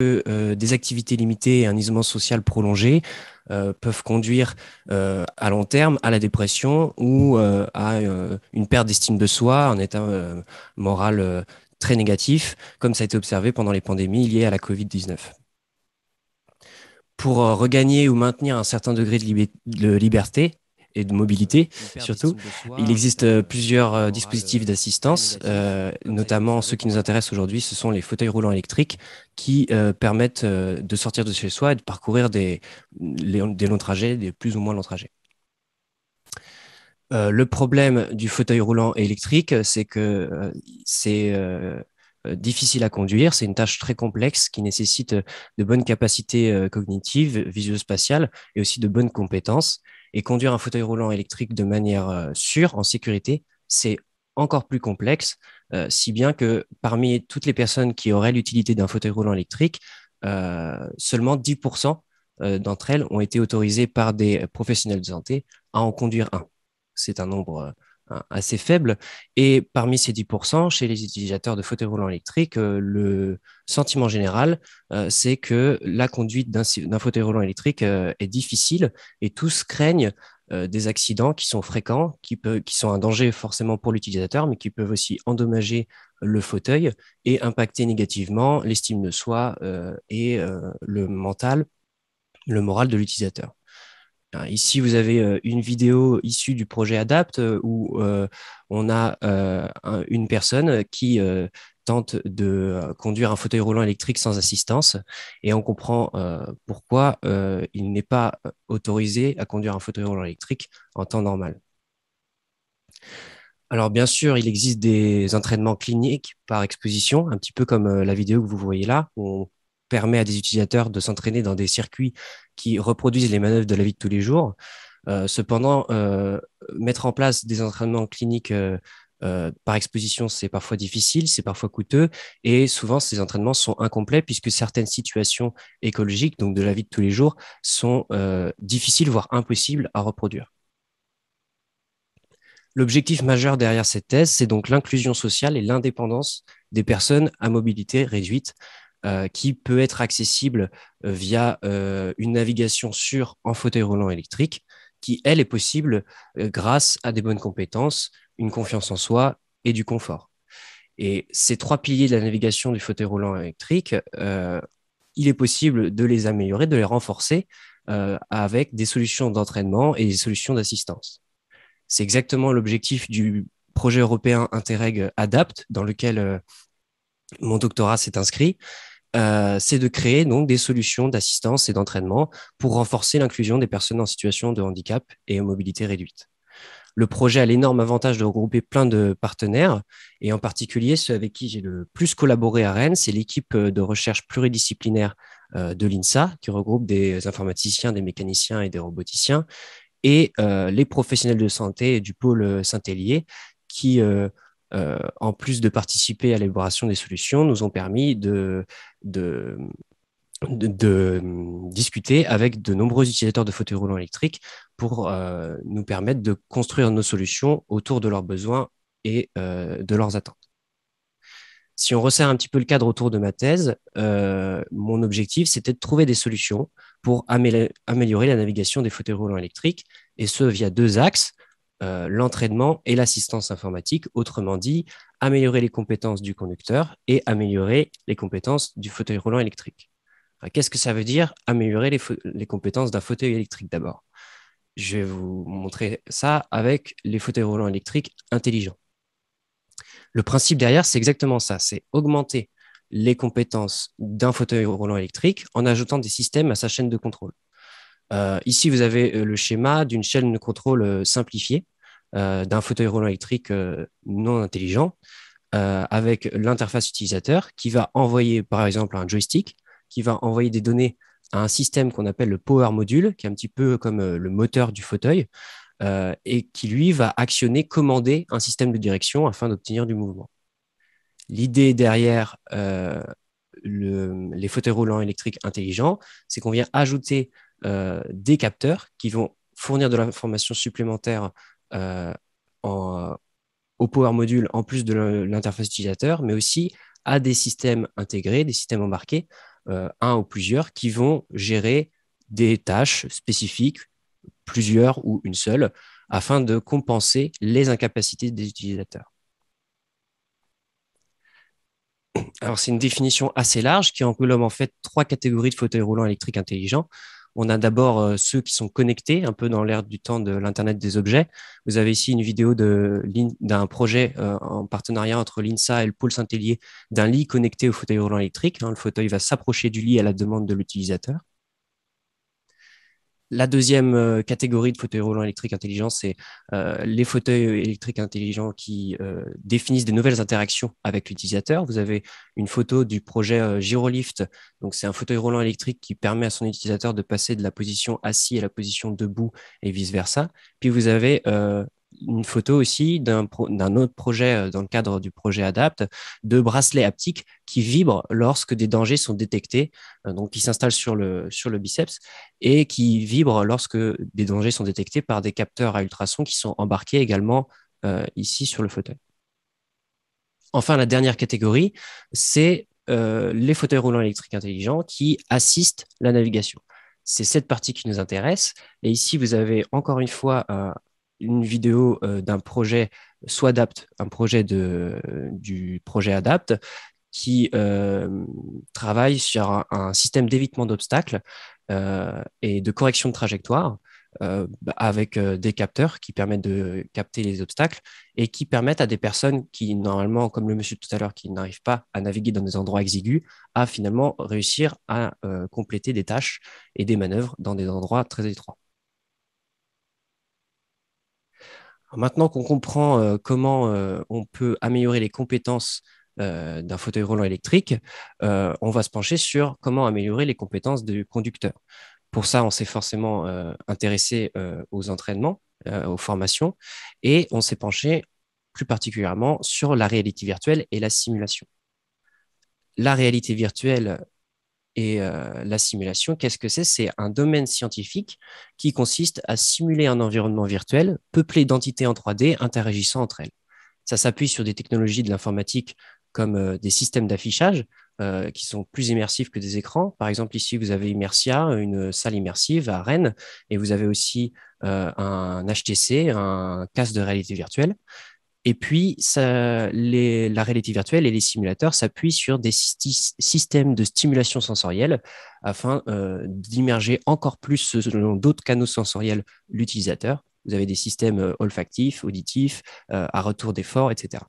Des activités limitées et un isolement social prolongé peuvent conduire à long terme à la dépression ou à une perte d'estime de soi, un état moral très négatif, comme ça a été observé pendant les pandémies liées à la Covid-19. Pour regagner ou maintenir un certain degré de liberté et de mobilité, surtout, il existe plusieurs dispositifs d'assistance, notamment ceux qui nous intéressent aujourd'hui, ce sont les fauteuils roulants électriques qui permettent de sortir de chez soi et de parcourir des longs trajets, des plus ou moins longs trajets. Le problème du fauteuil roulant électrique, c'est que c'est difficile à conduire. C'est une tâche très complexe qui nécessite de bonnes capacités cognitives, visuospatiales et aussi de bonnes compétences. Et conduire un fauteuil roulant électrique de manière sûre, en sécurité, c'est encore plus complexe, si bien que parmi toutes les personnes qui auraient l'utilité d'un fauteuil roulant électrique, seulement 10% d'entre elles ont été autorisées par des professionnels de santé à en conduire un. C'est un nombre assez faible. Et parmi ces 10%, chez les utilisateurs de fauteuils roulants électriques, le sentiment général, c'est que la conduite d'un fauteuil roulant électrique est difficile et tous craignent des accidents qui sont fréquents, qui sont un danger forcément pour l'utilisateur, mais qui peuvent aussi endommager le fauteuil et impacter négativement l'estime de soi et le mental, le moral de l'utilisateur. Ici, vous avez une vidéo issue du projet ADAPT où on a une personne qui tente de conduire un fauteuil roulant électrique sans assistance et on comprend pourquoi il n'est pas autorisé à conduire un fauteuil roulant électrique en temps normal. Alors, bien sûr, il existe des entraînements cliniques par exposition, un petit peu comme la vidéo que vous voyez là, où on permet à des utilisateurs de s'entraîner dans des circuits qui reproduisent les manœuvres de la vie de tous les jours. Cependant, mettre en place des entraînements cliniques par exposition, c'est parfois difficile, c'est parfois coûteux, et souvent ces entraînements sont incomplets puisque certaines situations écologiques, donc de la vie de tous les jours, sont difficiles, voire impossibles à reproduire. L'objectif majeur derrière cette thèse, c'est donc l'inclusion sociale et l'indépendance des personnes à mobilité réduite, qui peut être accessible via une navigation sûre en fauteuil roulant électrique, qui, elle, est possible grâce à des bonnes compétences, une confiance en soi et du confort. Et ces trois piliers de la navigation du fauteuil roulant électrique, il est possible de les améliorer, de les renforcer avec des solutions d'entraînement et des solutions d'assistance. C'est exactement l'objectif du projet européen Interreg ADAPT, dans lequel mon doctorat s'est inscrit. C'est de créer donc des solutions d'assistance et d'entraînement pour renforcer l'inclusion des personnes en situation de handicap et mobilité réduite. Le projet a l'énorme avantage de regrouper plein de partenaires, et en particulier ceux avec qui j'ai le plus collaboré à Rennes, c'est l'équipe de recherche pluridisciplinaire de l'INSA, qui regroupe des informaticiens, des mécaniciens et des roboticiens, et les professionnels de santé du pôle Saint-Hélier qui, en plus de participer à l'élaboration des solutions, nous ont permis de discuter avec de nombreux utilisateurs de fauteuils roulants électriques pour nous permettre de construire nos solutions autour de leurs besoins et de leurs attentes. Si on resserre un petit peu le cadre autour de ma thèse, mon objectif, c'était de trouver des solutions pour améliorer la navigation des fauteuils roulants électriques, et ce via deux axes, l'entraînement et l'assistance informatique, autrement dit, améliorer les compétences du conducteur et améliorer les compétences du fauteuil roulant électrique. Qu'est-ce que ça veut dire, améliorer les compétences d'un fauteuil électrique d'abord? Je vais vous montrer ça avec les fauteuils roulants électriques intelligents. Le principe derrière, c'est exactement ça, c'est augmenter les compétences d'un fauteuil roulant électrique en ajoutant des systèmes à sa chaîne de contrôle. Ici, vous avez le schéma d'une chaîne de contrôle simplifiée d'un fauteuil roulant électrique non intelligent avec l'interface utilisateur qui va envoyer, par exemple, un joystick, qui va envoyer des données à un système qu'on appelle le Power Module, qui est un petit peu comme le moteur du fauteuil, et qui, lui, va actionner, commander un système de direction afin d'obtenir du mouvement. L'idée derrière les fauteuils roulants électriques intelligents, c'est qu'on vient ajouter des capteurs qui vont fournir de l'information supplémentaire au Power Module en plus de l'interface utilisateur, mais aussi à des systèmes intégrés, des systèmes embarqués, un ou plusieurs, qui vont gérer des tâches spécifiques, plusieurs ou une seule, afin de compenser les incapacités des utilisateurs. Alors, c'est une définition assez large qui englobe en fait trois catégories de fauteuils roulants électriques intelligents. On a d'abord ceux qui sont connectés, un peu dans l'ère du temps de l'Internet des objets. Vous avez ici une vidéo d'un projet en partenariat entre l'INSA et le pôle Saint-Hélier d'un lit connecté au fauteuil roulant électrique. Le fauteuil va s'approcher du lit à la demande de l'utilisateur. La deuxième catégorie de fauteuils roulants électriques intelligents, c'est les fauteuils électriques intelligents qui définissent des nouvelles interactions avec l'utilisateur. Vous avez une photo du projet Gyrolift. Donc, c'est un fauteuil roulant électrique qui permet à son utilisateur de passer de la position assis à la position debout et vice-versa. Puis, vous avez une photo aussi d'un autre projet dans le cadre du projet ADAPT de bracelets haptiques qui vibrent lorsque des dangers sont détectés, donc qui s'installent sur le biceps et qui vibrent lorsque des dangers sont détectés par des capteurs à ultrasons qui sont embarqués également ici sur le fauteuil. Enfin, la dernière catégorie, c'est les fauteuils roulants électriques intelligents qui assistent la navigation. C'est cette partie qui nous intéresse. Et ici, vous avez encore une fois une vidéo d'un projet SWADAPT, un projet du projet ADAPT, qui travaille sur un système d'évitement d'obstacles et de correction de trajectoire avec des capteurs qui permettent de capter les obstacles et qui permettent à des personnes qui, normalement, comme le monsieur tout à l'heure, qui n'arrivent pas à naviguer dans des endroits exigus, à finalement réussir à compléter des tâches et des manœuvres dans des endroits très étroits. Maintenant qu'on comprend comment on peut améliorer les compétences d'un fauteuil roulant électrique, on va se pencher sur comment améliorer les compétences du conducteur. Pour ça, on s'est forcément intéressé aux entraînements, aux formations, et on s'est penché plus particulièrement sur la réalité virtuelle et la simulation. La réalité virtuelle et la simulation, qu'est-ce que c'est? C'est un domaine scientifique qui consiste à simuler un environnement virtuel peuplé d'entités en 3D interagissant entre elles. Ça s'appuie sur des technologies de l'informatique comme des systèmes d'affichage qui sont plus immersifs que des écrans. Par exemple, ici, vous avez Immersia, une salle immersive à Rennes, et vous avez aussi un HTC, un casque de réalité virtuelle. Et puis, la réalité virtuelle et les simulateurs s'appuient sur des systèmes de stimulation sensorielle afin d'immerger encore plus selon d'autres canaux sensoriels l'utilisateur. Vous avez des systèmes olfactifs, auditifs, à retour d'effort, etc.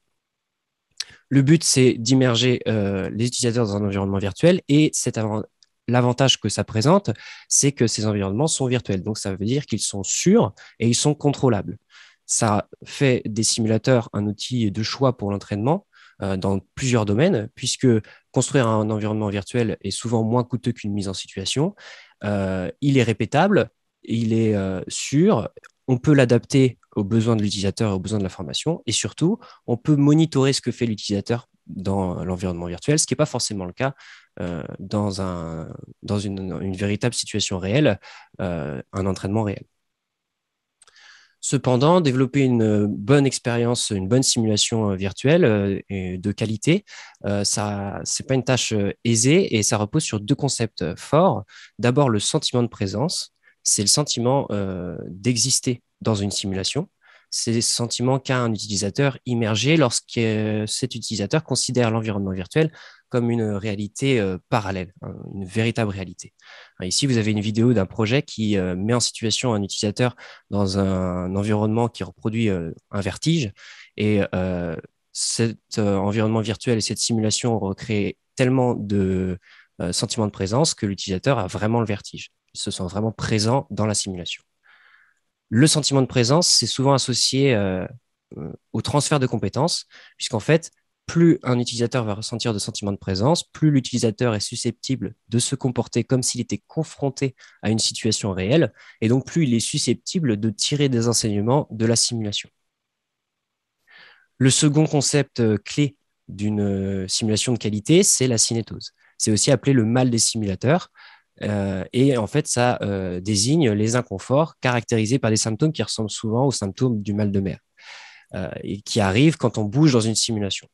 Le but, c'est d'immerger les utilisateurs dans un environnement virtuel et l'avantage que ça présente, c'est que ces environnements sont virtuels. Donc, ça veut dire qu'ils sont sûrs et ils sont contrôlables. Ça fait des simulateurs un outil de choix pour l'entraînement dans plusieurs domaines, puisque construire un environnement virtuel est souvent moins coûteux qu'une mise en situation. Il est répétable, il est sûr, on peut l'adapter aux besoins de l'utilisateur et aux besoins de la formation, et surtout, on peut monitorer ce que fait l'utilisateur dans l'environnement virtuel, ce qui n'est pas forcément le cas dans une véritable situation réelle, un entraînement réel. Cependant, développer une bonne expérience, une bonne simulation virtuelle et de qualité, ça, c'est pas une tâche aisée et ça repose sur deux concepts forts. D'abord, le sentiment de présence, c'est le sentiment d'exister dans une simulation. C'est le sentiment qu'a un utilisateur immergé lorsque cet utilisateur considère l'environnement virtuel comme une réalité parallèle, hein, une véritable réalité. Ici, vous avez une vidéo d'un projet qui met en situation un utilisateur dans un environnement qui reproduit un vertige. Et cet environnement virtuel et cette simulation recréent tellement de sentiments de présence que l'utilisateur a vraiment le vertige. Il se sent vraiment présent dans la simulation. Le sentiment de présence, c'est souvent associé au transfert de compétences, puisqu'en fait, plus un utilisateur va ressentir de sentiments de présence, plus l'utilisateur est susceptible de se comporter comme s'il était confronté à une situation réelle, et donc plus il est susceptible de tirer des enseignements de la simulation. Le second concept clé d'une simulation de qualité, c'est la cinétose. C'est aussi appelé le mal des simulateurs. Et en fait, ça désigne les inconforts caractérisés par des symptômes qui ressemblent souvent aux symptômes du mal de mer et qui arrivent quand on bouge dans une simulation.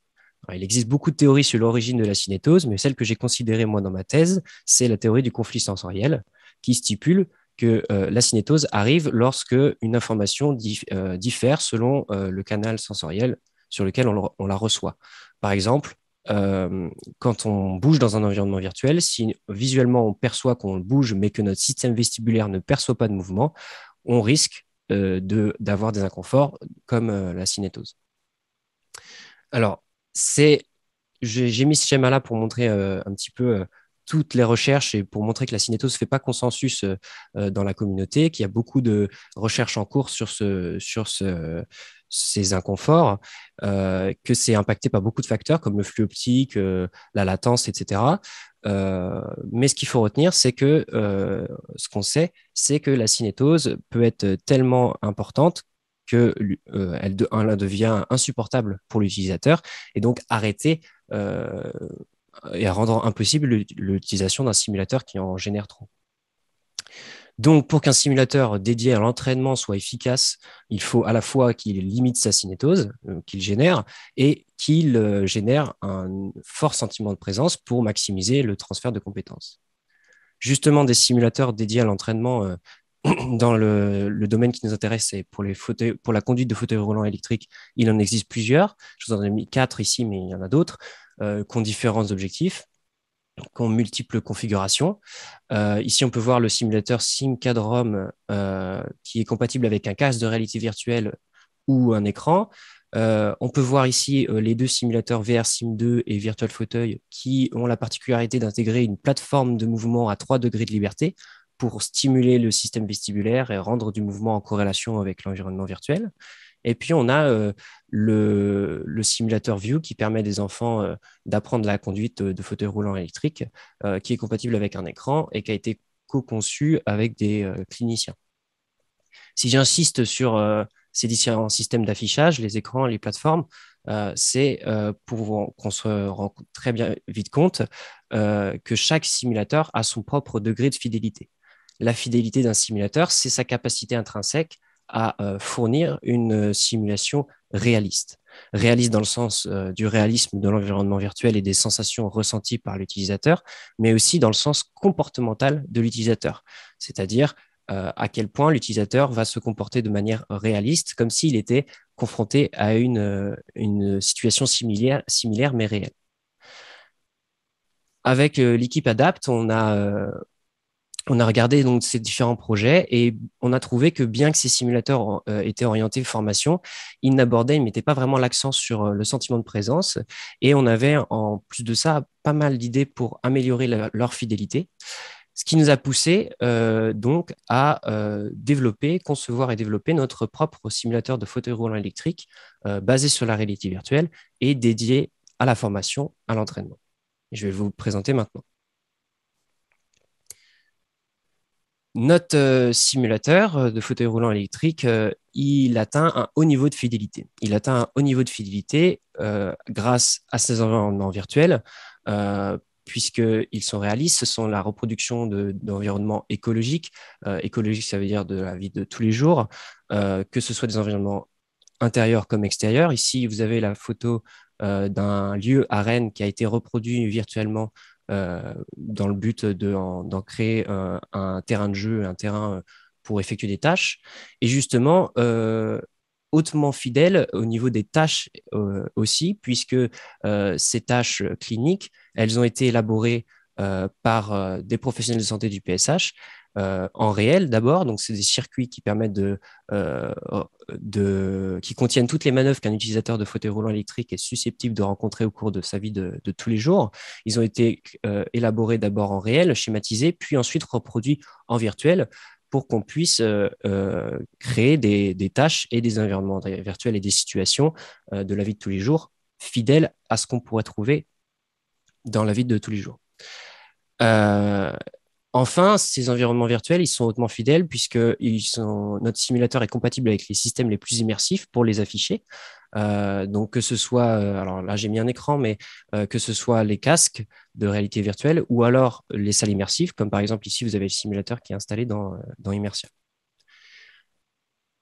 Alors, il existe beaucoup de théories sur l'origine de la cinétose, mais celle que j'ai considérée moi dans ma thèse, c'est la théorie du conflit sensoriel qui stipule que la cinétose arrive lorsque une information diffère selon le canal sensoriel sur lequel on la reçoit. Par exemple, quand on bouge dans un environnement virtuel, si visuellement on perçoit qu'on bouge, mais que notre système vestibulaire ne perçoit pas de mouvement, on risque d'avoir des inconforts comme la cinétose. Alors, j'ai mis ce schéma-là pour montrer un petit peu toutes les recherches et pour montrer que la cinétose ne fait pas consensus dans la communauté, qu'il y a beaucoup de recherches en cours ces inconforts, que c'est impacté par beaucoup de facteurs comme le flux optique, la latence, etc. Mais ce qu'il faut retenir, c'est que ce qu'on sait, c'est que la cinétose peut être tellement importante qu'elle devient insupportable pour l'utilisateur et donc arrêter et à rendre impossible l'utilisation d'un simulateur qui en génère trop. Donc, pour qu'un simulateur dédié à l'entraînement soit efficace, il faut à la fois qu'il limite sa cinétose, qu'il génère, et qu'il génère un fort sentiment de présence pour maximiser le transfert de compétences. Justement, des simulateurs dédiés à l'entraînement dans le domaine qui nous intéresse, c'est pour la conduite de fauteuils roulants électriques, il en existe plusieurs. Je vous en ai mis 4 ici, mais il y en a d'autres qui ont différents objectifs, qui ont multiples configurations. Ici, on peut voir le simulateur SimCAD-ROM qui est compatible avec un casque de réalité virtuelle ou un écran. On peut voir ici les deux simulateurs VRSim 2 et Virtual Fauteuil qui ont la particularité d'intégrer une plateforme de mouvement à 3 degrés de liberté pour stimuler le système vestibulaire et rendre du mouvement en corrélation avec l'environnement virtuel. Et puis, on a le simulateur View qui permet des enfants d'apprendre la conduite de fauteuils roulants électriques, qui est compatible avec un écran et qui a été co-conçu avec des cliniciens. Si j'insiste sur ces différents systèmes d'affichage, les écrans, les plateformes, c'est pour qu'on se rende très bien vite compte que chaque simulateur a son propre degré de fidélité. La fidélité d'un simulateur, c'est sa capacité intrinsèque à fournir une simulation réaliste. Réaliste dans le sens du réalisme de l'environnement virtuel et des sensations ressenties par l'utilisateur, mais aussi dans le sens comportemental de l'utilisateur, c'est-à-dire à quel point l'utilisateur va se comporter de manière réaliste, comme s'il était confronté à une situation similaire mais réelle. Avec l'équipe Adapt, on a regardé donc ces différents projets et on a trouvé que bien que ces simulateurs étaient orientés formation, ils ne mettaient pas vraiment l'accent sur le sentiment de présence et on avait en plus de ça pas mal d'idées pour améliorer leur fidélité. Ce qui nous a poussé donc à concevoir et développer notre propre simulateur de fauteuil roulant électrique basé sur la réalité virtuelle et dédié à la formation, à l'entraînement. Je vais vous le présenter maintenant. Notre simulateur de fauteuil roulant électrique, il atteint un haut niveau de fidélité. Il atteint un haut niveau de fidélité grâce à ces environnements virtuels, puisqu'ils sont réalistes. Ce sont la reproduction d'environnements écologiques. Écologique, ça veut dire de la vie de tous les jours, que ce soit des environnements intérieurs comme extérieurs. Ici, vous avez la photo d'un lieu à Rennes qui a été reproduit virtuellement dans le but d'en créer un terrain de jeu, un terrain pour effectuer des tâches. Et justement, hautement fidèle au niveau des tâches aussi, puisque ces tâches cliniques, elles ont été élaborées par des professionnels de santé du PSH en réel d'abord. Donc, c'est des circuits qui permettent qui contiennent toutes les manœuvres qu'un utilisateur de fauteuil roulant électrique est susceptible de rencontrer au cours de sa vie de tous les jours. Ils ont été élaborés d'abord en réel, schématisés, puis ensuite reproduits en virtuel pour qu'on puisse créer des tâches et des environnements virtuels et des situations de la vie de tous les jours fidèles à ce qu'on pourrait trouver dans la vie de tous les jours. Enfin, ces environnements virtuels, ils sont hautement fidèles puisque notre simulateur est compatible avec les systèmes les plus immersifs pour les afficher. Donc que ce soit, alors là j'ai mis un écran, mais que ce soit les casques de réalité virtuelle ou alors les salles immersives, comme par exemple ici vous avez le simulateur qui est installé dans Immersia.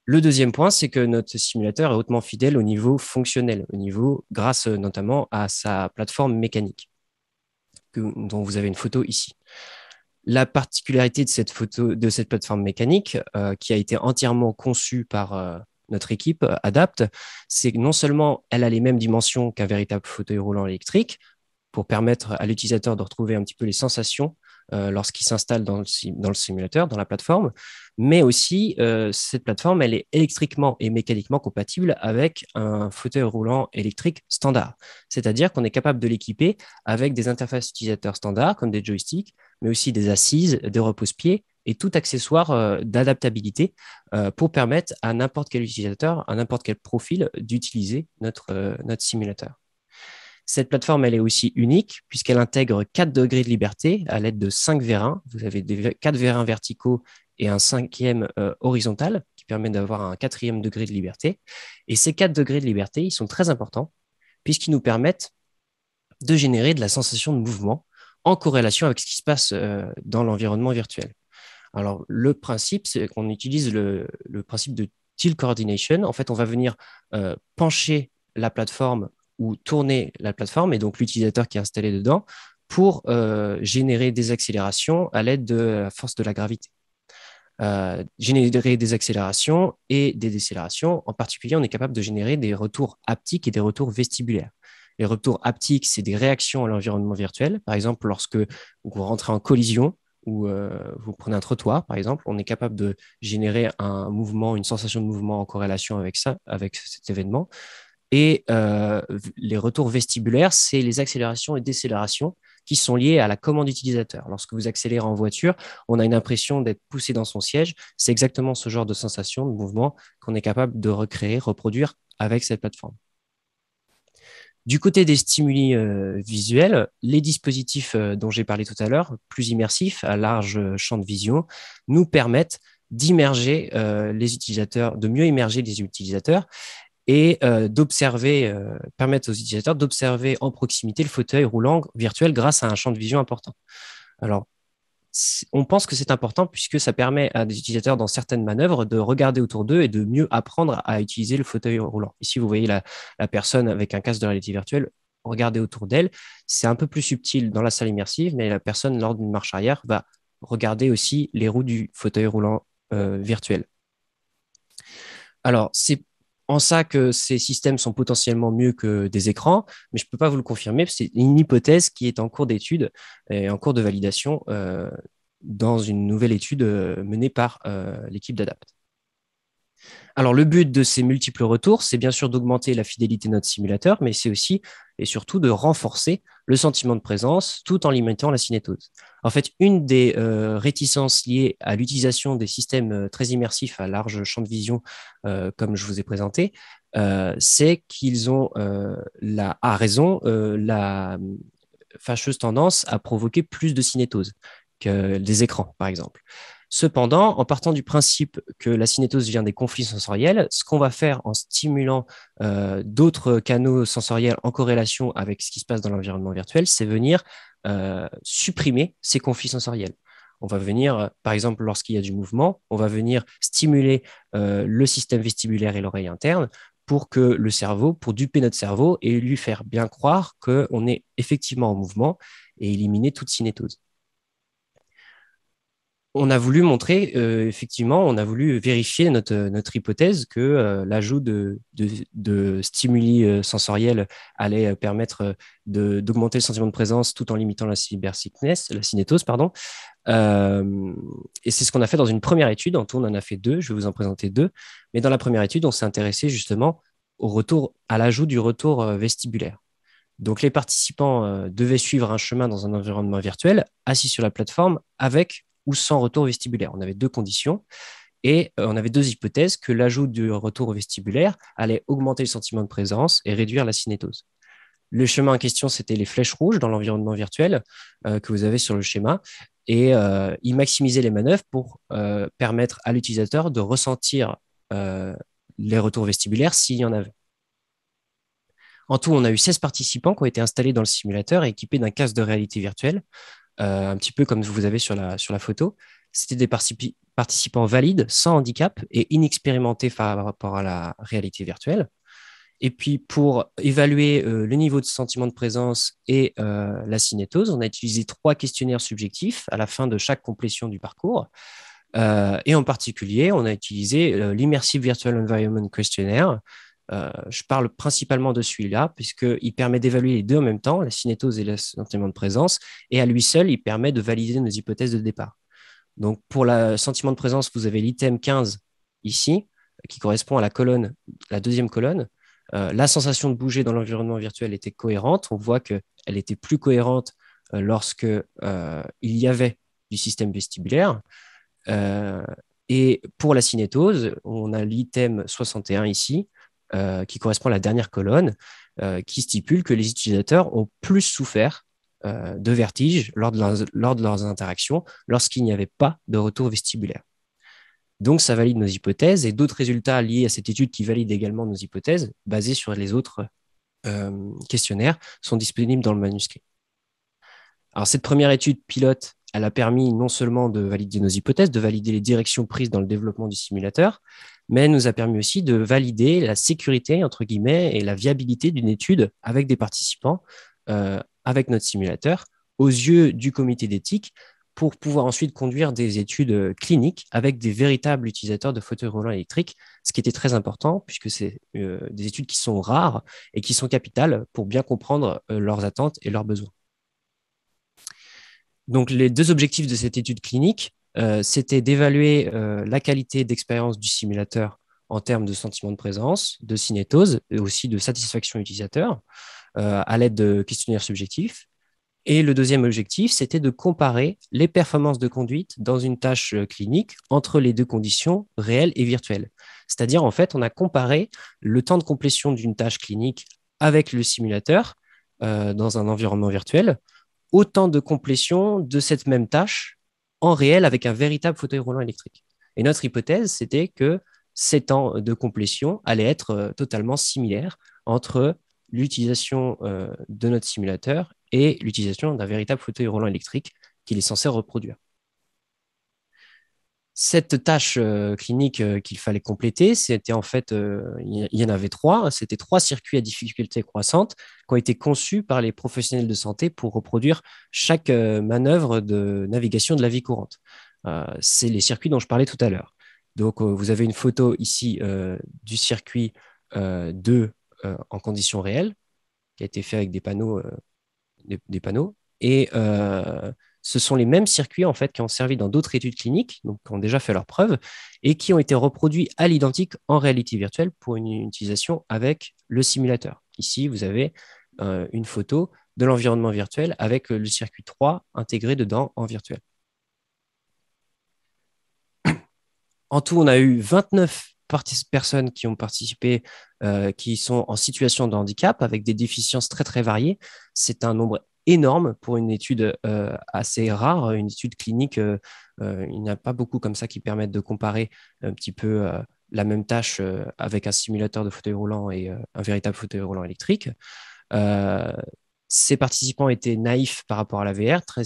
Le deuxième point, c'est que notre simulateur est hautement fidèle au niveau fonctionnel, au niveau grâce notamment à sa plateforme mécanique, dont vous avez une photo ici. La particularité de cette photo, de cette plateforme mécanique, qui a été entièrement conçue par notre équipe Adapt, c'est que non seulement elle a les mêmes dimensions qu'un véritable fauteuil roulant électrique, pour permettre à l'utilisateur de retrouver un petit peu les sensations lorsqu'il s'installe dans le simulateur, dans la plateforme, mais aussi cette plateforme, elle est électriquement et mécaniquement compatible avec un fauteuil roulant électrique standard. C'est-à-dire qu'on est capable de l'équiper avec des interfaces utilisateurs standards, comme des joysticks, mais aussi des assises, des repose-pieds et tout accessoire d'adaptabilité pour permettre à n'importe quel utilisateur, à n'importe quel profil, d'utiliser notre simulateur. Cette plateforme, elle est aussi unique puisqu'elle intègre 4 degrés de liberté à l'aide de 5 vérins. Vous avez 4 vérins verticaux et un cinquième horizontal qui permet d'avoir un quatrième degré de liberté. Et ces 4 degrés de liberté, ils sont très importants puisqu'ils nous permettent de générer de la sensation de mouvement en corrélation avec ce qui se passe dans l'environnement virtuel. Alors, le principe, c'est qu'on utilise le principe de tilt coordination. En fait, on va venir pencher la plateforme ou tourner la plateforme, et donc l'utilisateur qui est installé dedans, pour générer des accélérations à l'aide de la force de la gravité. Générer des accélérations et des décélérations. En particulier, on est capable de générer des retours haptiques et des retours vestibulaires. Les retours haptiques, c'est des réactions à l'environnement virtuel. Par exemple, lorsque vous rentrez en collision ou vous prenez un trottoir, par exemple, on est capable de générer un mouvement, une sensation de mouvement en corrélation avec ça, avec cet événement. Et les retours vestibulaires, c'est les accélérations et décélérations qui sont liées à la commande utilisateur. Lorsque vous accélérez en voiture, on a une impression d'être poussé dans son siège. C'est exactement ce genre de sensation, de mouvement qu'on est capable de recréer, reproduire avec cette plateforme. Du côté des stimuli visuels, les dispositifs dont j'ai parlé tout à l'heure, plus immersifs, à large champ de vision, nous permettent d'immerger les utilisateurs, de mieux immerger les utilisateurs et d'observer, permettre aux utilisateurs d'observer en proximité le fauteuil roulant virtuel grâce à un champ de vision important. Alors, on pense que c'est important puisque ça permet à des utilisateurs dans certaines manœuvres de regarder autour d'eux et de mieux apprendre à utiliser le fauteuil roulant. Ici, vous voyez la personne avec un casque de réalité virtuelle regarder autour d'elle. C'est un peu plus subtil dans la salle immersive, mais la personne, lors d'une marche arrière, va regarder aussi les roues du fauteuil roulant virtuel. Alors, c'est en ça que ces systèmes sont potentiellement mieux que des écrans, mais je ne peux pas vous le confirmer. C'est une hypothèse qui est en cours d'étude et en cours de validation dans une nouvelle étude menée par l'équipe d'Adapt. Alors, le but de ces multiples retours, c'est bien sûr d'augmenter la fidélité de notre simulateur, mais c'est aussi et surtout de renforcer le sentiment de présence tout en limitant la cinétose. En fait, une des réticences liées à l'utilisation des systèmes très immersifs à large champ de vision, comme je vous ai présenté, c'est qu'ils ont, à raison, la fâcheuse tendance à provoquer plus de cinétose que les écrans, par exemple. Cependant, en partant du principe que la cinétose vient des conflits sensoriels, ce qu'on va faire en stimulant d'autres canaux sensoriels en corrélation avec ce qui se passe dans l'environnement virtuel, c'est venir supprimer ces conflits sensoriels. On va venir, par exemple, lorsqu'il y a du mouvement, on va venir stimuler le système vestibulaire et l'oreille interne pour que le cerveau, pour duper notre cerveau et lui faire bien croire qu'on est effectivement en mouvement et éliminer toute cinétose. On a voulu montrer, effectivement, on a voulu vérifier notre hypothèse que l'ajout de stimuli sensoriels allait permettre d'augmenter le sentiment de présence tout en limitant la cinétose, pardon. Et c'est ce qu'on a fait dans une première étude. En tout, on en a fait deux. Je vais vous en présenter deux. Mais dans la première étude, on s'est intéressé justement à l'ajout du retour vestibulaire. Donc, les participants devaient suivre un chemin dans un environnement virtuel, assis sur la plateforme, avec ou sans retour vestibulaire. On avait deux conditions et on avait deux hypothèses que l'ajout du retour vestibulaire allait augmenter le sentiment de présence et réduire la cinétose. Le chemin en question, c'était les flèches rouges dans l'environnement virtuel que vous avez sur le schéma et il maximisait les manœuvres pour permettre à l'utilisateur de ressentir les retours vestibulaires s'il y en avait. En tout, on a eu 16 participants qui ont été installés dans le simulateur et équipés d'un casque de réalité virtuelle, un petit peu comme vous avez sur la photo. C'était des participants valides, sans handicap et inexpérimentés par rapport à la réalité virtuelle. Et puis, pour évaluer le niveau de sentiment de présence et la cinétose, on a utilisé 3 questionnaires subjectifs à la fin de chaque complétion du parcours. Et en particulier, on a utilisé l'Immersive Virtual Environment Questionnaire. Je parle principalement de celui-là, puisqu'il permet d'évaluer les deux en même temps, la cinétose et le sentiment de présence, et à lui seul, il permet de valider nos hypothèses de départ. Donc, pour le sentiment de présence, vous avez l'item 15 ici, qui correspond à la colonne, la deuxième colonne. La sensation de bouger dans l'environnement virtuel était cohérente. On voit qu'elle était plus cohérente lorsque il y avait du système vestibulaire. Et pour la cinétose, on a l'item 61 ici, qui correspond à la dernière colonne, qui stipule que les utilisateurs ont plus souffert de vertige lors de leurs interactions lorsqu'il n'y avait pas de retour vestibulaire. Donc, ça valide nos hypothèses et d'autres résultats liés à cette étude qui valident également nos hypothèses, basés sur les autres questionnaires, sont disponibles dans le manuscrit. Alors, cette première étude pilote, elle a permis non seulement de valider nos hypothèses, de valider les directions prises dans le développement du simulateur, mais elle nous a permis aussi de valider la sécurité, entre guillemets, et la viabilité d'une étude avec des participants, avec notre simulateur, aux yeux du comité d'éthique, pour pouvoir ensuite conduire des études cliniques avec des véritables utilisateurs de fauteuils roulants électriques, ce qui était très important, puisque c'est des études qui sont rares et qui sont capitales pour bien comprendre leurs attentes et leurs besoins. Donc, les 2 objectifs de cette étude clinique, c'était d'évaluer la qualité d'expérience du simulateur en termes de sentiment de présence, de cinétose et aussi de satisfaction utilisateur à l'aide de questionnaires subjectifs. Et le deuxième objectif, c'était de comparer les performances de conduite dans une tâche clinique entre les 2 conditions réelles et virtuelles. C'est-à-dire, en fait, on a comparé le temps de complétion d'une tâche clinique avec le simulateur dans un environnement virtuel au temps de complétion de cette même tâche en réel avec un véritable fauteuil roulant électrique. Et notre hypothèse, c'était que ces temps de complétion allaient être totalement similaires entre l'utilisation de notre simulateur et l'utilisation d'un véritable fauteuil roulant électrique qu'il est censé reproduire. Cette tâche clinique qu'il fallait compléter, c'était en fait, il y en avait 3, c'était 3 circuits à difficulté croissante qui ont été conçus par les professionnels de santé pour reproduire chaque manœuvre de navigation de la vie courante. C'est les circuits dont je parlais tout à l'heure. Donc, vous avez une photo ici du circuit 2 en conditions réelles, qui a été fait avec des panneaux, des panneaux. Et ce sont les mêmes circuits en fait qui ont servi dans d'autres études cliniques, donc qui ont déjà fait leurs preuves, et qui ont été reproduits à l'identique en réalité virtuelle pour une utilisation avec le simulateur. Ici, vous avez une photo de l'environnement virtuel avec le circuit 3 intégré dedans en virtuel. En tout, on a eu 29 personnes qui ont participé, qui sont en situation de handicap avec des déficiences très, très variées. C'est un nombre énorme pour une étude assez rare, une étude clinique. Il n'y a pas beaucoup comme ça qui permettent de comparer un petit peu la même tâche avec un simulateur de fauteuil roulant et un véritable fauteuil roulant électrique. Ces participants étaient naïfs par rapport à la VR, très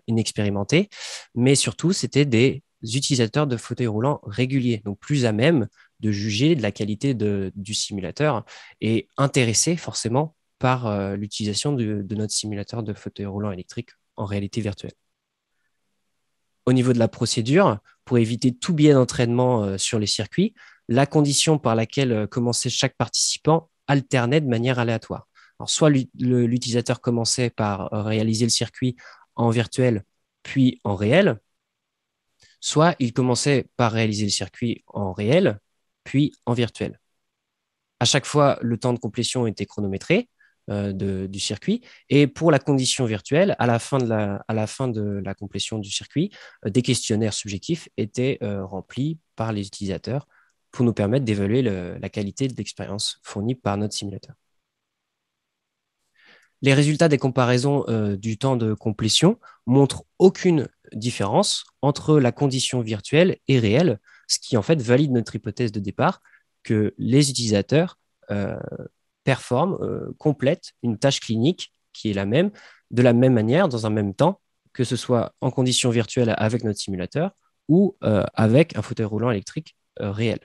inexpérimentés, mais surtout, c'était des utilisateurs de fauteuils roulants réguliers, donc plus à même de juger de la qualité du simulateur et intéressés forcément par l'utilisation de notre simulateur de fauteuil roulant électrique en réalité virtuelle. Au niveau de la procédure, pour éviter tout biais d'entraînement sur les circuits, la condition par laquelle commençait chaque participant alternait de manière aléatoire. Alors, soit l'utilisateur commençait par réaliser le circuit en virtuel, puis en réel, soit il commençait par réaliser le circuit en réel, puis en virtuel. À chaque fois, le temps de complétion était chronométré du circuit. Et pour la condition virtuelle, à la fin de la complétion du circuit, des questionnaires subjectifs étaient remplis par les utilisateurs pour nous permettre d'évaluer la qualité de l'expérience fournie par notre simulateur. Les résultats des comparaisons du temps de complétion montrent aucune différence entre la condition virtuelle et réelle, ce qui en fait valide notre hypothèse de départ que les utilisateurs performent, complètent une tâche clinique qui est la même, de la même manière, dans un même temps, que ce soit en condition virtuelle avec notre simulateur ou avec un fauteuil roulant électrique réel.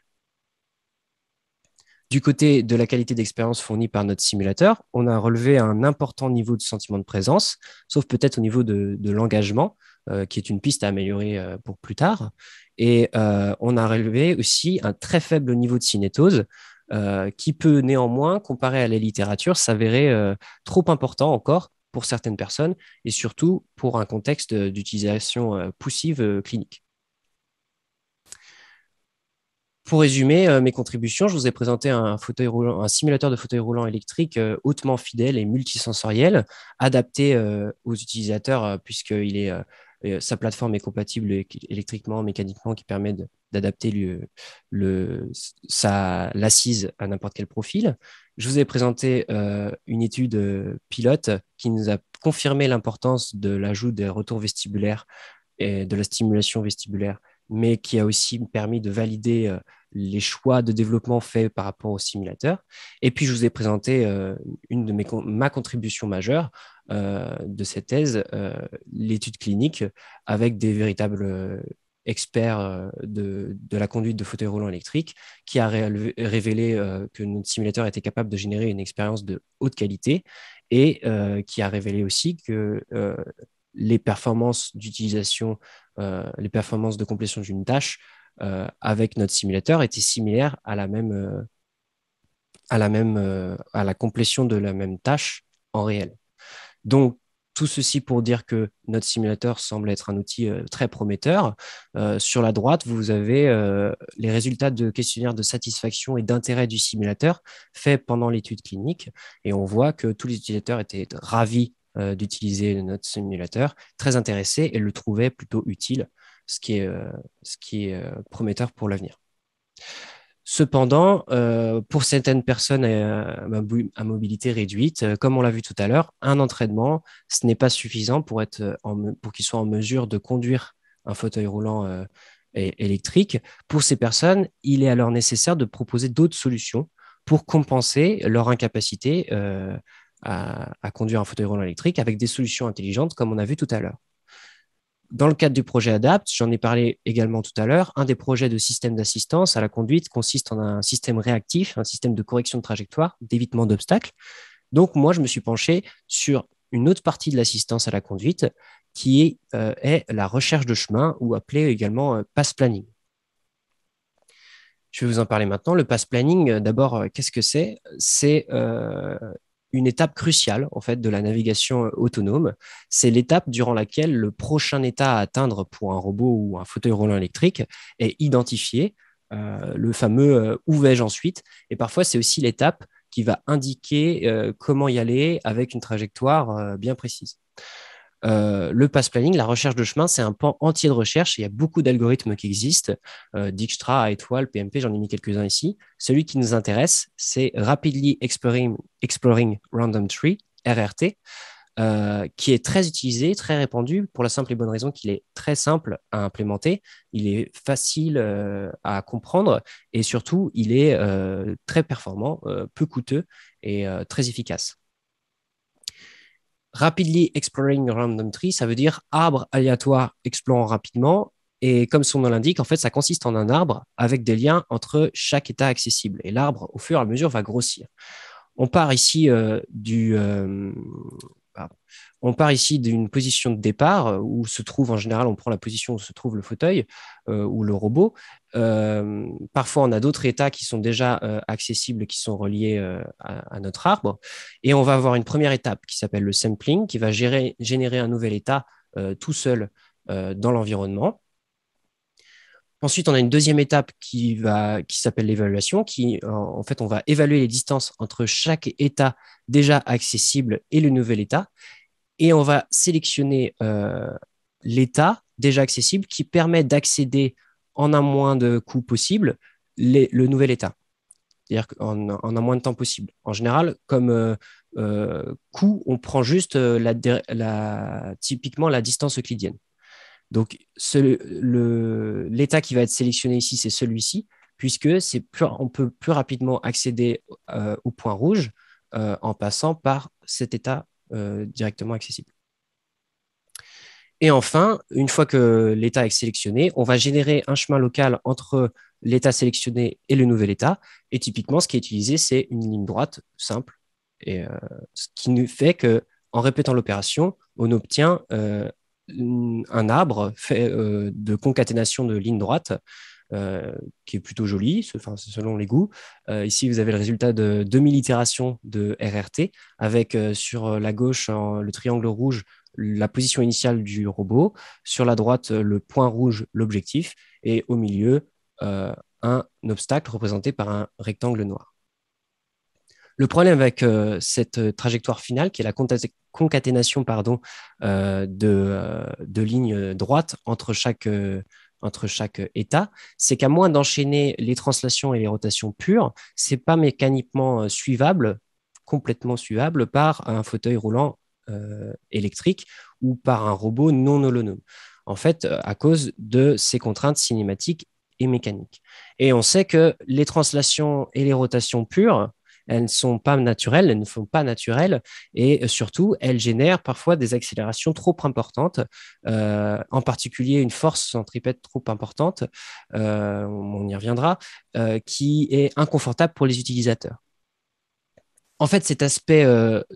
Du côté de la qualité d'expérience fournie par notre simulateur, on a relevé un important niveau de sentiment de présence, sauf peut-être au niveau de l'engagement, qui est une piste à améliorer pour plus tard. Et on a relevé aussi un très faible niveau de cinétose, qui peut néanmoins, comparé à la littérature, s'avérer trop important encore pour certaines personnes, et surtout pour un contexte d'utilisation poussive clinique. Pour résumer mes contributions, je vous ai présenté un fauteuil roulant, un simulateur de fauteuil roulant électrique hautement fidèle et multisensoriel, adapté aux utilisateurs puisqu'il est sa plateforme est compatible électriquement, mécaniquement, qui permet d'adapter l'assise à n'importe quel profil. Je vous ai présenté une étude pilote qui nous a confirmé l'importance de l'ajout des retours vestibulaires et de la stimulation vestibulaire, mais qui a aussi permis de valider les choix de développement faits par rapport au simulateur. Et puis, je vous ai présenté une de ma contribution majeure de cette thèse, l'étude clinique, avec des véritables experts de la conduite de fauteuil roulant électrique, qui a révélé que notre simulateur était capable de générer une expérience de haute qualité et qui a révélé aussi que les performances d'utilisation, les performances de complétion d'une tâche avec notre simulateur étaient similaires à la complétion de la même tâche en réel. Donc, tout ceci pour dire que notre simulateur semble être un outil très prometteur. Sur la droite, vous avez les résultats de questionnaires de satisfaction et d'intérêt du simulateur faits pendant l'étude clinique. Et on voit que tous les utilisateurs étaient ravis d'utiliser notre simulateur, très intéressés et le trouvaient plutôt utile, ce qui est prometteur pour l'avenir. Cependant, pour certaines personnes à mobilité réduite, comme on l'a vu tout à l'heure, un entraînement, ce n'est pas suffisant pour qu'ils soient en mesure de conduire un fauteuil roulant électrique. Pour ces personnes, il est alors nécessaire de proposer d'autres solutions pour compenser leur incapacité à conduire un fauteuil roulant électrique avec des solutions intelligentes, comme on a vu tout à l'heure. Dans le cadre du projet ADAPT, j'en ai parlé également tout à l'heure, un des projets de système d'assistance à la conduite consiste en un système réactif, un système de correction de trajectoire, d'évitement d'obstacles. Donc, moi, je me suis penché sur une autre partie de l'assistance à la conduite qui est la recherche de chemin, ou appelée également path planning. Je vais vous en parler maintenant. Le path planning, d'abord, qu'est-ce que c'est? C'est une étape cruciale en fait de la navigation autonome. C'est l'étape durant laquelle le prochain état à atteindre pour un robot ou un fauteuil roulant électrique est identifié, le fameux où vais-je ensuite. Et parfois, c'est aussi l'étape qui va indiquer comment y aller avec une trajectoire bien précise. Le path planning, la recherche de chemin, c'est un pan entier de recherche. Il y a beaucoup d'algorithmes qui existent. Dijkstra, Étoile, PMP, j'en ai mis quelques-uns ici. Celui qui nous intéresse, c'est Rapidly Exploring Random Tree, RRT, qui est très utilisé, très répandu, pour la simple et bonne raison qu'il est très simple à implémenter, il est facile à comprendre et surtout, il est très performant, peu coûteux et très efficace. Rapidly Exploring Random Tree, ça veut dire arbre aléatoire explorant rapidement. Et comme son nom l'indique, en fait, ça consiste en un arbre avec des liens entre chaque état accessible. Et l'arbre, au fur et à mesure, va grossir. On part ici on part ici d'une position de départ où se trouve, en général, on prend la position où se trouve le fauteuil ou le robot. Parfois, on a d'autres états qui sont déjà accessibles, qui sont reliés à notre arbre. Et on va avoir une première étape qui s'appelle le sampling, qui va générer un nouvel état tout seul dans l'environnement. Ensuite, on a une deuxième étape qui s'appelle l'évaluation, qui en fait, on va évaluer les distances entre chaque état déjà accessible et le nouvel état. Et on va sélectionner l'état déjà accessible qui permet d'accéder en un moins de coût possible le nouvel état. C'est-à-dire en un moins de temps possible. En général, comme coût, on prend juste typiquement la distance euclidienne. Donc, l'état qui va être sélectionné ici, c'est celui-ci, puisque on peut plus rapidement accéder au point rouge en passant par cet état directement accessible. Et enfin, une fois que l'état est sélectionné, on va générer un chemin local entre l'état sélectionné et le nouvel état. Et typiquement, ce qui est utilisé, c'est une ligne droite simple. Et ce qui nous fait que, en répétant l'opération, on obtient un arbre fait de concaténation de lignes droites qui est plutôt joli, enfin, selon les goûts. Ici, vous avez le résultat de 2000 itérations de RRT, avec sur la gauche, le triangle rouge, la position initiale du robot, sur la droite, le point rouge, l'objectif, et au milieu, un obstacle représenté par un rectangle noir. Le problème avec cette trajectoire finale, qui est la concaténation pardon, de lignes droites entre chaque état, c'est qu'à moins d'enchaîner les translations et les rotations pures, c'est pas mécaniquement suivable, complètement suivable par un fauteuil roulant électrique ou par un robot non holonome. En fait, à cause de ces contraintes cinématiques et mécaniques. Et on sait que les translations et les rotations pures, elles ne sont pas naturelles, elles ne font pas naturelles, et surtout, elles génèrent parfois des accélérations trop importantes, en particulier une force centripète trop importante, on y reviendra, qui est inconfortable pour les utilisateurs. En fait, cet aspect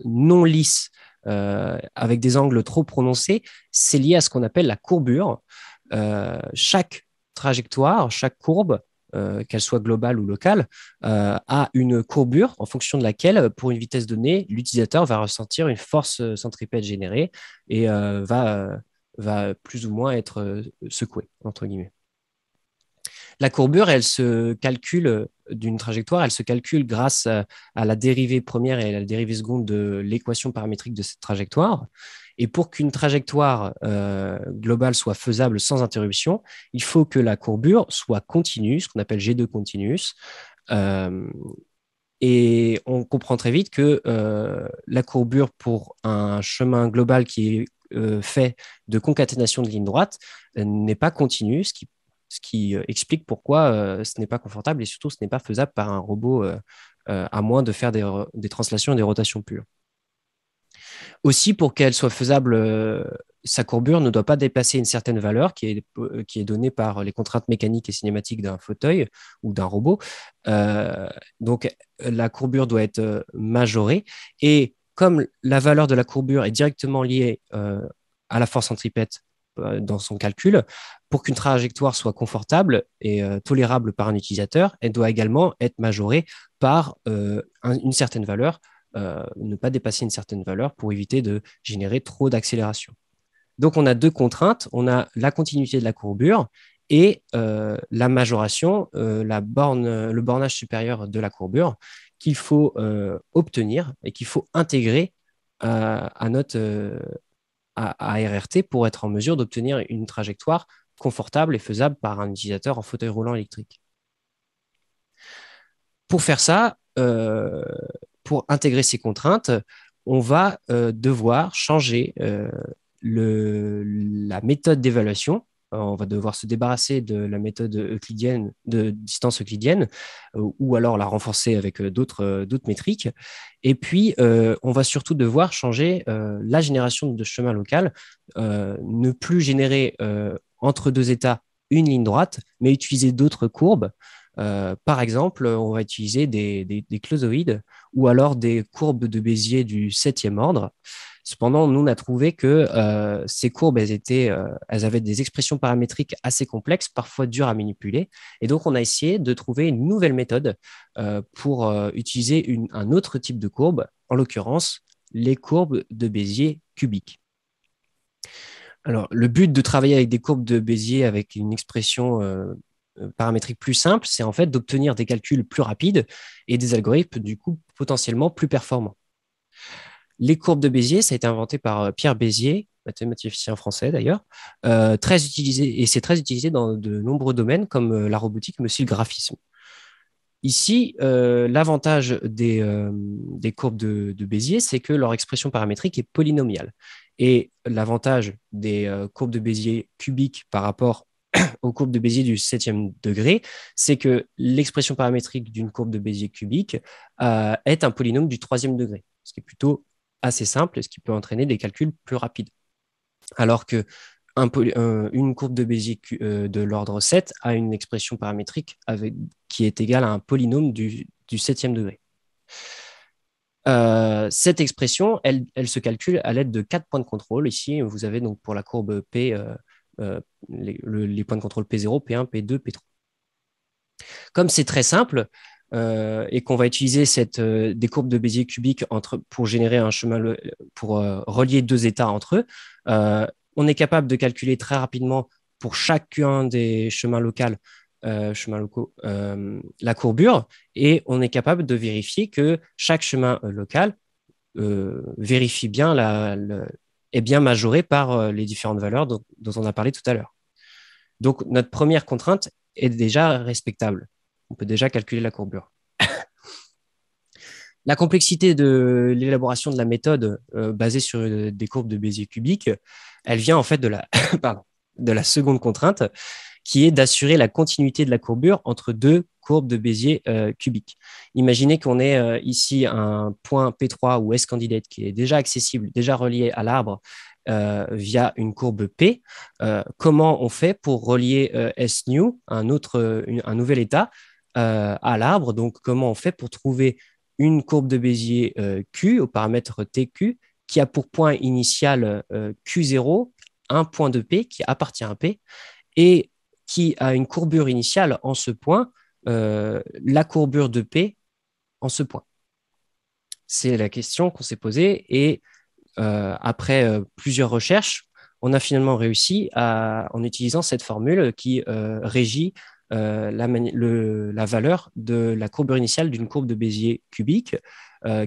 non lisse, avec des angles trop prononcés, c'est lié à ce qu'on appelle la courbure. Chaque trajectoire, chaque courbe, qu'elle soit globale ou locale, a une courbure en fonction de laquelle, pour une vitesse donnée, l'utilisateur va ressentir une force centripète générée et va plus ou moins être secoué, entre guillemets. La courbure, elle se calcule d'une trajectoire, elle se calcule grâce à la dérivée première et à la dérivée seconde de l'équation paramétrique de cette trajectoire. Et pour qu'une trajectoire globale soit faisable sans interruption, il faut que la courbure soit continue, ce qu'on appelle G2 continuous. Euh, et on comprend très vite que la courbure pour un chemin global qui est fait de concaténation de lignes droites n'est pas continue, ce qui explique pourquoi ce n'est pas confortable et surtout ce n'est pas faisable par un robot à moins de faire des translations et des rotations pures. Aussi, pour qu'elle soit faisable, sa courbure ne doit pas dépasser une certaine valeur qui est donnée par les contraintes mécaniques et cinématiques d'un fauteuil ou d'un robot. Donc, la courbure doit être majorée. Et comme la valeur de la courbure est directement liée à la force centripète dans son calcul, pour qu'une trajectoire soit confortable et tolérable par un utilisateur, elle doit également être majorée par une certaine valeur, ne pas dépasser une certaine valeur pour éviter de générer trop d'accélération. Donc, on a deux contraintes. On a la continuité de la courbure et la majoration, le bornage supérieur de la courbure qu'il faut obtenir et qu'il faut intégrer à notre à RRT pour être en mesure d'obtenir une trajectoire confortable et faisable par un utilisateur en fauteuil roulant électrique. Pour faire ça, pour intégrer ces contraintes, on va devoir changer la méthode d'évaluation. On va devoir se débarrasser de la méthode euclidienne, de distance euclidienne, ou alors la renforcer avec d'autres métriques. Et puis, on va surtout devoir changer la génération de chemin local, ne plus générer entre deux états une ligne droite, mais utiliser d'autres courbes. Par exemple, on va utiliser des closoïdes ou alors des courbes de Bézier du septième ordre. Cependant, nous, on a trouvé que ces courbes, elles avaient des expressions paramétriques assez complexes, parfois dures à manipuler. Et donc, on a essayé de trouver une nouvelle méthode pour utiliser un autre type de courbe, en l'occurrence, les courbes de Bézier cubiques. Alors, le but de travailler avec des courbes de Bézier avec une expression paramétrique plus simple, c'est en fait d'obtenir des calculs plus rapides et des algorithmes, du coup, potentiellement plus performants. Les courbes de Bézier, ça a été inventé par Pierre Bézier, mathématicien français d'ailleurs, très utilisé, et c'est très utilisé dans de nombreux domaines comme la robotique, mais aussi le graphisme. Ici, l'avantage des courbes de Bézier, c'est que leur expression paramétrique est polynomiale. Et l'avantage des courbes de Bézier cubiques par rapport aux courbes de Bézier du septième degré, c'est que l'expression paramétrique d'une courbe de Bézier cubique est un polynôme du troisième degré, ce qui est plutôt assez simple et ce qui peut entraîner des calculs plus rapides. alors que une courbe de Bézier de l'ordre 7 a une expression paramétrique qui est égale à un polynôme du septième degré. Cette expression, elle se calcule à l'aide de 4 points de contrôle. Ici, vous avez donc pour la courbe P les points de contrôle P0, P1, P2, P3. Comme c'est très simple et qu'on va utiliser des courbes de Bézier cubiques pour générer un chemin, pour relier deux états entre eux, on est capable de calculer très rapidement pour chacun des chemins locaux, la courbure, et on est capable de vérifier que chaque chemin local vérifie bien est bien majoré par les différentes valeurs dont on a parlé tout à l'heure. Donc, notre première contrainte est déjà respectable. On peut déjà calculer la courbure. La complexité de l'élaboration de la méthode basée sur des courbes de Bézier cubique, elle vient en fait de la seconde contrainte, qui est d'assurer la continuité de la courbure entre deux courbes de Bézier cubique. Imaginez qu'on ait ici un point P3 ou S-candidate qui est déjà accessible, déjà relié à l'arbre via une courbe P. Comment on fait pour relier S-new, un nouvel état, à l'arbre? Donc, comment on fait pour trouver une courbe de Bézier Q au paramètre TQ qui a pour point initial Q0, un point de P qui appartient à P, et qui a une courbure initiale en ce point, la courbure de P en ce point. C'est la question qu'on s'est posée et après plusieurs recherches, on a finalement réussi en utilisant cette formule qui régit la valeur de la courbure initiale d'une courbe de Bézier cubique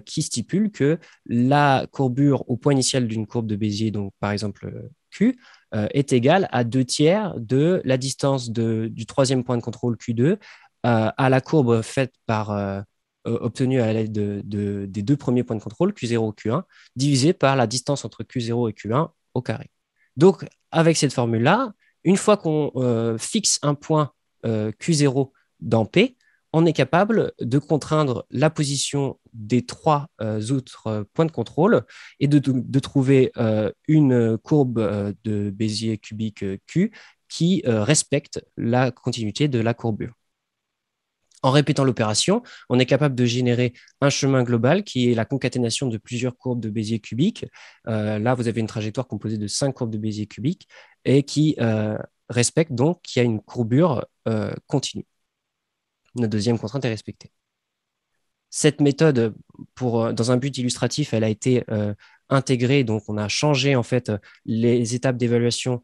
qui stipule que la courbure au point initial d'une courbe de Bézier, donc par exemple Q, est égale à 2/3 de la distance du troisième point de contrôle Q2 à la courbe faite obtenue à l'aide des deux premiers points de contrôle, Q0 et Q1, divisé par la distance entre Q0 et Q1 au carré. Donc, avec cette formule-là, une fois qu'on fixe un point Q0 dans P, on est capable de contraindre la position des trois autres points de contrôle et de trouver une courbe de Bézier cubique Q qui respecte la continuité de la courbure. En répétant l'opération, on est capable de générer un chemin global qui est la concaténation de plusieurs courbes de Bézier cubique. Là, vous avez une trajectoire composée de 5 courbes de Bézier cubique et qui respecte donc qu'il y a une courbure continue. Notre deuxième contrainte est respectée. Cette méthode, dans un but illustratif, elle a été intégrée, donc on a changé en fait les étapes d'évaluation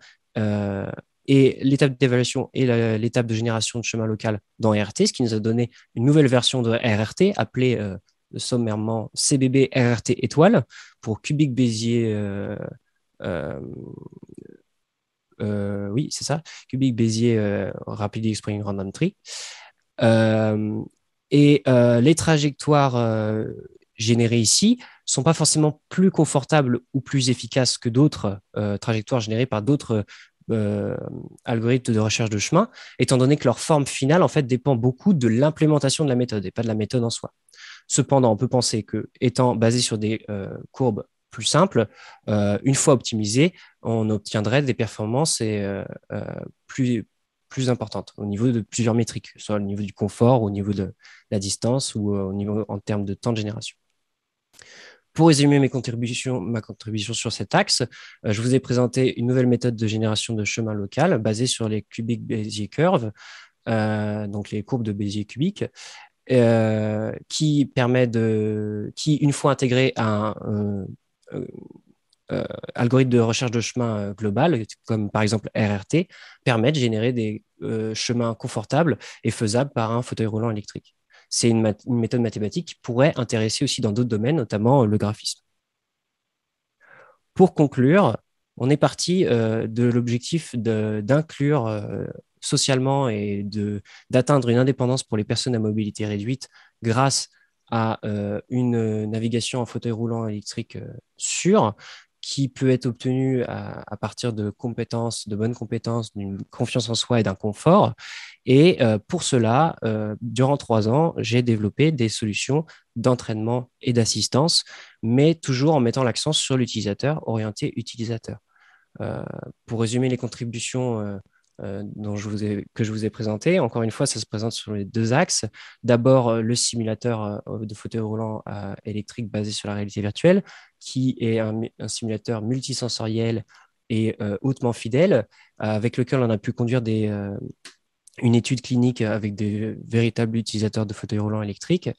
et l'étape d'évaluation et l'étape de génération de chemin local dans RRT, ce qui nous a donné une nouvelle version de RRT appelée sommairement CBB RRT étoile pour cubique Bézier. Oui, c'est ça, cubique Bézier Rapidly Explaining Random Tree. Les trajectoires générées ici sont pas forcément plus confortables ou plus efficaces que d'autres trajectoires générées par d'autres algorithmes de recherche de chemin, étant donné que leur forme finale en fait dépend beaucoup de l'implémentation de la méthode et pas de la méthode en soi. Cependant, on peut penser que, étant basé sur des courbes plus simples, une fois optimisées, on obtiendrait des performances plus importantes au niveau de plusieurs métriques, soit au niveau du confort, au niveau de la distance ou au niveau en termes de temps de génération. Pour résumer ma contribution sur cet axe, je vous ai présenté une nouvelle méthode de génération de chemin local basée sur les cubic Bézier curves, donc les courbes de Bézier cubiques, qui, une fois intégré à un algorithme de recherche de chemin global, comme par exemple RRT, permet de générer des chemins confortables et faisables par un fauteuil roulant électrique. C'est une méthode mathématique qui pourrait intéresser aussi dans d'autres domaines, notamment le graphisme. Pour conclure, on est parti de l'objectif d'inclure socialement et d'atteindre une indépendance pour les personnes à mobilité réduite grâce à une navigation en fauteuil roulant électrique sûre qui peut être obtenue à partir de compétences, de bonnes compétences, d'une confiance en soi et d'un confort. Et pour cela, durant 3 ans, j'ai développé des solutions d'entraînement et d'assistance, mais toujours en mettant l'accent sur l'utilisateur, orienté utilisateur. Euh, pour résumer les contributions que je vous ai présentées, encore une fois, ça se présente sur les deux axes. D'abord, le simulateur de fauteuil roulant électrique basé sur la réalité virtuelle, qui est un simulateur multisensoriel et hautement fidèle, avec lequel on a pu conduire une étude clinique avec des véritables utilisateurs de fauteuils roulants électriques.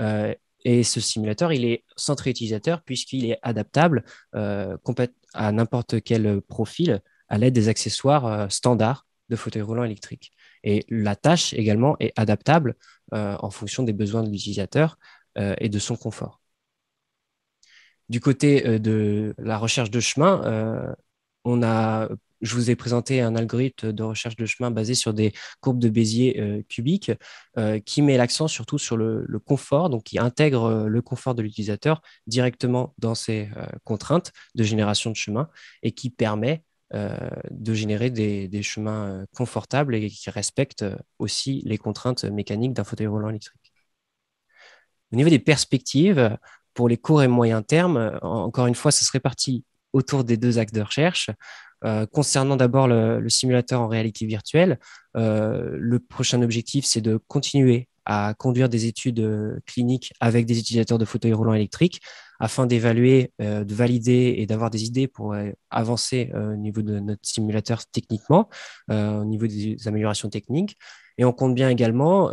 Euh, et ce simulateur, il est centré utilisateur puisqu'il est adaptable à n'importe quel profil à l'aide des accessoires standards de fauteuil roulant électrique. Et la tâche également est adaptable en fonction des besoins de l'utilisateur et de son confort. Du côté de la recherche de chemin, on a, je vous ai présenté un algorithme de recherche de chemin basé sur des courbes de Bézier cubiques qui met l'accent surtout sur le confort, donc qui intègre le confort de l'utilisateur directement dans ses contraintes de génération de chemin et qui permet de générer des chemins confortables et qui respectent aussi les contraintes mécaniques d'un fauteuil roulant électrique. Au niveau des perspectives, pour les courts et moyens termes, encore une fois, ça se répartit autour des deux axes de recherche. Concernant d'abord le simulateur en réalité virtuelle, le prochain objectif, c'est de continuer à conduire des études cliniques avec des utilisateurs de fauteuils roulants électriques afin d'évaluer, de valider et d'avoir des idées pour avancer au niveau de notre simulateur techniquement, au niveau des améliorations techniques. Et on compte bien également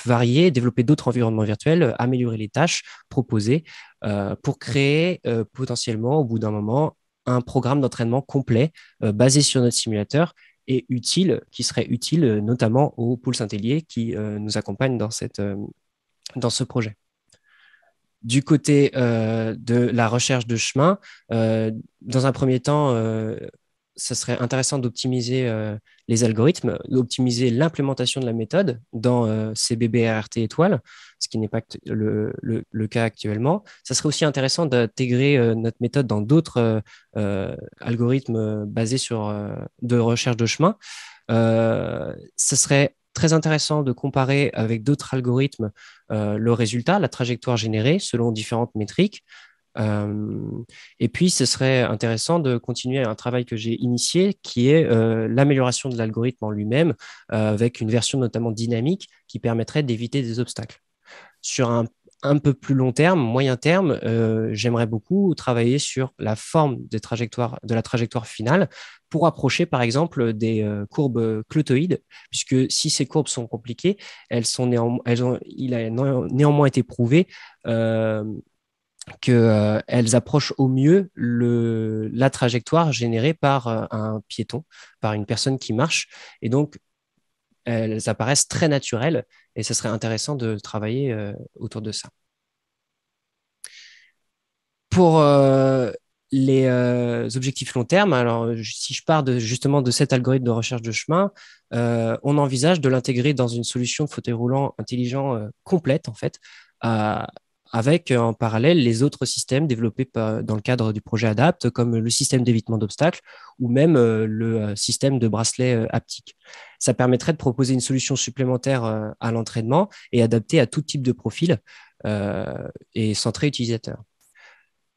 varier, développer d'autres environnements virtuels, améliorer les tâches proposées pour créer potentiellement, au bout d'un moment, un programme d'entraînement complet basé sur notre simulateur et utile, qui serait utile notamment au pôle Saint-Hélier qui nous accompagne dans ce projet. Du côté de la recherche de chemin, dans un premier temps, ça serait intéressant d'optimiser les algorithmes, d'optimiser l'implémentation de la méthode dans CBBRT étoile, ce qui n'est pas le cas actuellement. Ça serait aussi intéressant d'intégrer notre méthode dans d'autres algorithmes basés sur de recherche de chemin. Ça serait très intéressant de comparer avec d'autres algorithmes le résultat, la trajectoire générée selon différentes métriques. Euh, et puis, ce serait intéressant de continuer un travail que j'ai initié, qui est l'amélioration de l'algorithme en lui-même, avec une version notamment dynamique qui permettrait d'éviter des obstacles. Sur un peu plus long terme, moyen terme, j'aimerais beaucoup travailler sur la forme de la trajectoire finale pour approcher, par exemple, des courbes clotoïdes, puisque si ces courbes sont compliquées, il a néanmoins été prouvé euh, qu'elles approchent au mieux la trajectoire générée par un piéton, par une personne qui marche. Et donc, elles apparaissent très naturelles et ce serait intéressant de travailler autour de ça. Pour les objectifs long terme, alors si je pars justement de cet algorithme de recherche de chemin, on envisage de l'intégrer dans une solution de fauteuil roulant intelligent complète en fait, euh, avec en parallèle les autres systèmes développés dans le cadre du projet ADAPT, comme le système d'évitement d'obstacles ou même le système de bracelet haptique. Ça permettrait de proposer une solution supplémentaire à l'entraînement et adaptée à tout type de profil et centré utilisateur.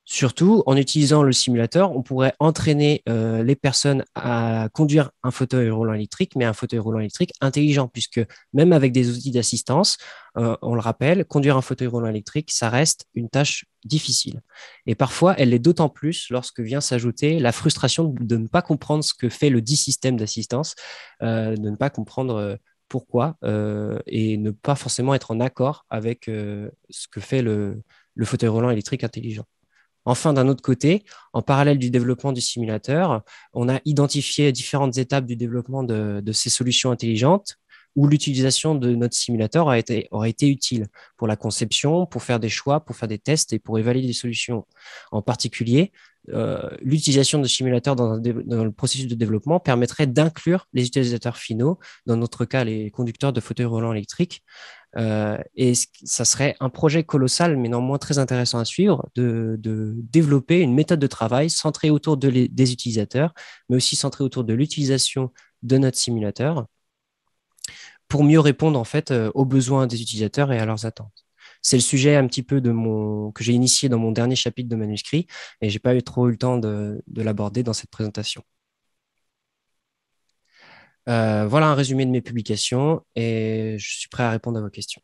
Surtout, en utilisant le simulateur, on pourrait entraîner les personnes à conduire un fauteuil roulant électrique, mais un fauteuil roulant électrique intelligent, puisque même avec des outils d'assistance, on le rappelle, conduire un fauteuil roulant électrique, ça reste une tâche difficile. Et parfois, elle l'est d'autant plus lorsque vient s'ajouter la frustration de ne pas comprendre ce que fait le dit système d'assistance, de ne pas comprendre pourquoi et ne pas forcément être en accord avec ce que fait le fauteuil roulant électrique intelligent. Enfin, d'un autre côté, en parallèle du développement du simulateur, on a identifié différentes étapes du développement de ces solutions intelligentes où l'utilisation de notre simulateur aurait été utile pour la conception, pour faire des choix, pour faire des tests et pour évaluer des solutions. En particulier, l'utilisation de simulateurs dans le processus de développement permettrait d'inclure les utilisateurs finaux, dans notre cas les conducteurs de fauteuils roulants électriques, et ça serait un projet colossal, mais néanmoins très intéressant à suivre, de développer une méthode de travail centrée autour des utilisateurs, mais aussi centrée autour de l'utilisation de notre simulateur pour mieux répondre en fait aux besoins des utilisateurs et à leurs attentes. c'est le sujet un petit peu que j'ai initié dans mon dernier chapitre de manuscrit et j'ai pas eu trop eu le temps de l'aborder dans cette présentation. Voilà un résumé de mes publications et je suis prêt à répondre à vos questions.